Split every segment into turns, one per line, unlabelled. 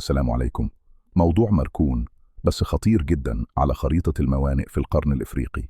السلام عليكم. موضوع مركون بس خطير جدا على خريطة الموانئ في القرن الإفريقي.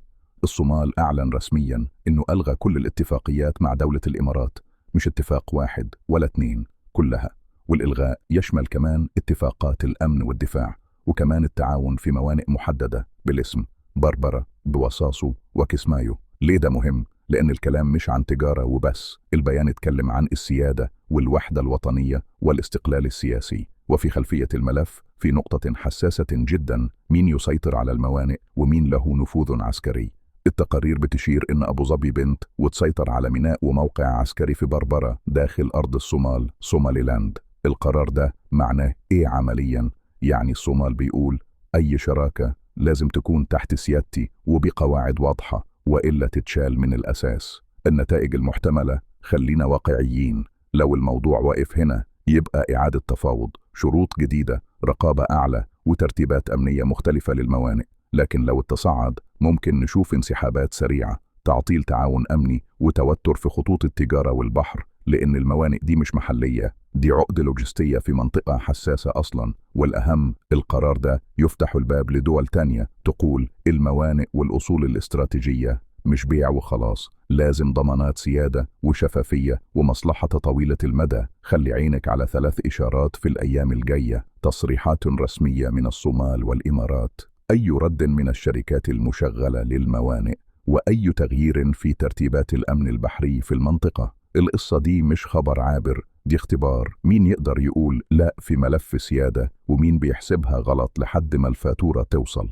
الصومال أعلن رسميا إنه ألغى كل الاتفاقيات مع دولة الإمارات، مش اتفاق واحد ولا اتنين، كلها. والإلغاء يشمل كمان اتفاقات الأمن والدفاع، وكمان التعاون في موانئ محددة بالاسم بربرة، بوصاصو وكسمايو. ليه ده مهم؟ لأن الكلام مش عن تجارة وبس، البيان اتكلم عن السيادة والوحدة الوطنية والاستقلال السياسي. وفي خلفية الملف في نقطة حساسة جدا: مين يسيطر على الموانئ ومين له نفوذ عسكري. التقارير بتشير إن أبو ظبي بنت وتسيطر على ميناء وموقع عسكري في بربرة داخل أرض الصومال، صوماليلاند. القرار ده معناه إيه عمليا؟ يعني الصومال بيقول أي شراكة لازم تكون تحت سيادتي وبقواعد واضحة، وإلا تتشال من الأساس. النتائج المحتملة، خلينا واقعيين، لو الموضوع واقف هنا يبقى إعادة تفاوض، شروط جديدة، رقابة أعلى، وترتيبات أمنية مختلفة للموانئ. لكن لو اتصاعد ممكن نشوف انسحابات سريعة، تعطيل تعاون أمني، وتوتر في خطوط التجارة والبحر، لأن الموانئ دي مش محلية، دي عقدة لوجستية في منطقة حساسة أصلا. والأهم، القرار ده يفتح الباب لدول تانية تقول الموانئ والأصول الاستراتيجية مش بيع وخلاص، لازم ضمانات سيادة وشفافية ومصلحة طويلة المدى. خلي عينك على 3 إشارات في الأيام الجاية: تصريحات رسمية من الصومال والإمارات، أي رد من الشركات المشغلة للموانئ، وأي تغيير في ترتيبات الأمن البحري في المنطقة. القصة دي مش خبر عابر، دي اختبار. مين يقدر يقول لا في ملف سيادة، ومين بيحسبها غلط لحد ما الفاتورة توصل.